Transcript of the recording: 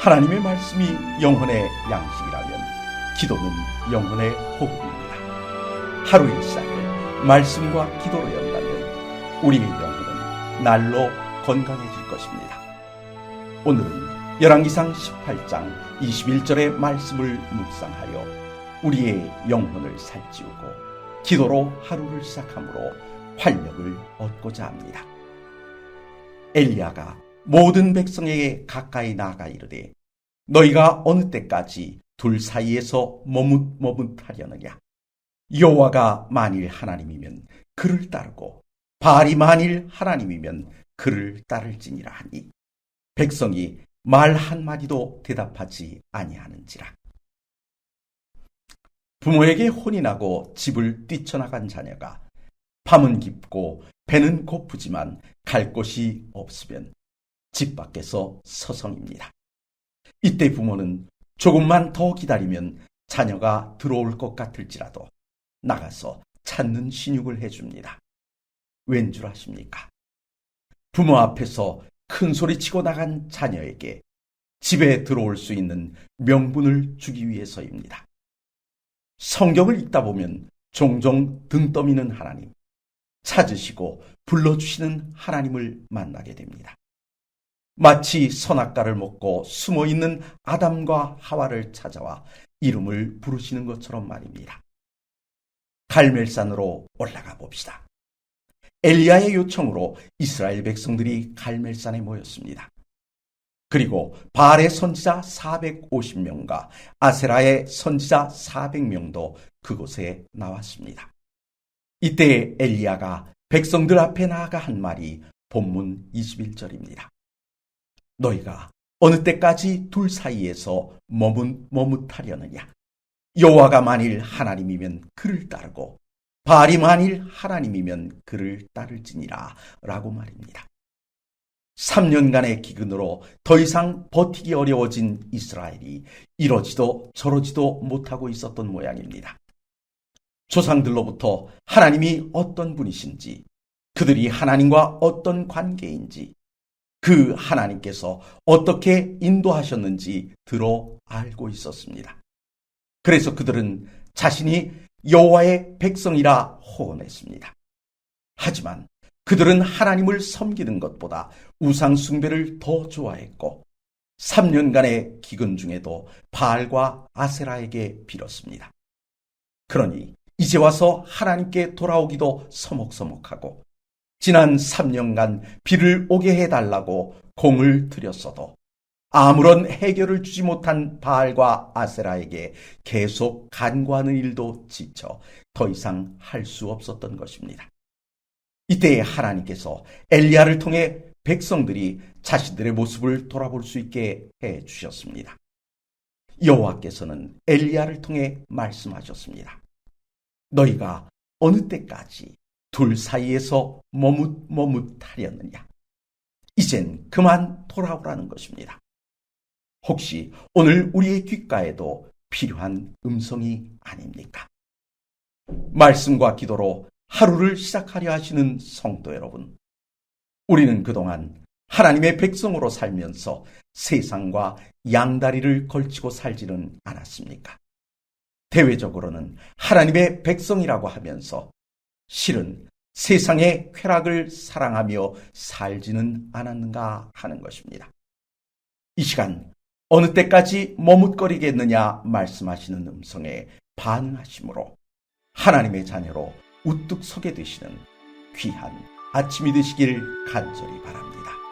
하나님의 말씀이 영혼의 양식이라면 기도는 영혼의 호흡입니다. 하루의 시작을 말씀과 기도로 연다면 우리의 영혼은 날로 건강해질 것입니다. 오늘은 열왕기상 18장 21절의 말씀을 묵상하여 우리의 영혼을 살찌우고 기도로 하루를 시작함으로 활력을 얻고자 합니다. 엘리야가 모든 백성에게 가까이 나아가 이르되 너희가 어느 때까지 둘 사이에서 머뭇머뭇하려느냐. 여호와가 만일 하나님이면 그를 따르고 바알이 만일 하나님이면 그를 따를지니라 하니 백성이 말 한마디도 대답하지 아니하는지라. 부모에게 혼이 나고 집을 뛰쳐나간 자녀가 밤은 깊고 배는 고프지만 갈 곳이 없으면 집 밖에서 서성입니다. 이때 부모는 조금만 더 기다리면 자녀가 들어올 것 같을지라도 나가서 찾는 신용을 해줍니다. 왠 줄 아십니까? 부모 앞에서 큰 소리치고 나간 자녀에게 집에 들어올 수 있는 명분을 주기 위해서입니다. 성경을 읽다 보면 종종 등 떠미는 하나님, 찾으시고 불러주시는 하나님을 만나게 됩니다. 마치 선악과를 먹고 숨어있는 아담과 하와를 찾아와 이름을 부르시는 것처럼 말입니다. 갈멜산으로 올라가 봅시다. 엘리야의 요청으로 이스라엘 백성들이 갈멜산에 모였습니다. 그리고 바알의 선지자 450명과 아세라의 선지자 400명도 그곳에 나왔습니다. 이때 엘리야가 백성들 앞에 나아가 한 말이 본문 21절입니다. 너희가 어느 때까지 둘 사이에서 머뭇머뭇하려느냐. 여호와가 만일 하나님이면 그를 따르고 바알이 만일 하나님이면 그를 따를지니라 라고 말입니다. 3년간의 기근으로 더 이상 버티기 어려워진 이스라엘이 이러지도 저러지도 못하고 있었던 모양입니다. 조상들로부터 하나님이 어떤 분이신지, 그들이 하나님과 어떤 관계인지, 그 하나님께서 어떻게 인도하셨는지 들어 알고 있었습니다. 그래서 그들은 자신이 여호와의 백성이라 호언했습니다. 하지만 그들은 하나님을 섬기는 것보다 우상 숭배를 더 좋아했고 3년간의 기근 중에도 바알과 아세라에게 빌었습니다. 그러니 이제 와서 하나님께 돌아오기도 서먹서먹하고 지난 3년간 비를 오게 해달라고 공을 들였어도 아무런 해결을 주지 못한 바알과 아세라에게 계속 간구하는 일도 지쳐 더 이상 할 수 없었던 것입니다. 이때 하나님께서 엘리야를 통해 백성들이 자신들의 모습을 돌아볼 수 있게 해 주셨습니다. 여호와께서는 엘리야를 통해 말씀하셨습니다. 너희가 어느 때까지 둘 사이에서 머뭇머뭇하려느냐. 이젠 그만 돌아오라는 것입니다. 혹시 오늘 우리의 귓가에도 필요한 음성이 아닙니까? 말씀과 기도로 하루를 시작하려 하시는 성도 여러분, 우리는 그동안 하나님의 백성으로 살면서 세상과 양다리를 걸치고 살지는 않았습니까? 대외적으로는 하나님의 백성이라고 하면서 실은 세상의 쾌락을 사랑하며 살지는 않았는가 하는 것입니다. 이 시간 어느 때까지 머뭇거리겠느냐 말씀하시는 음성에 반응하심으로 하나님의 자녀로 우뚝 서게 되시는 귀한 아침이 되시길 간절히 바랍니다.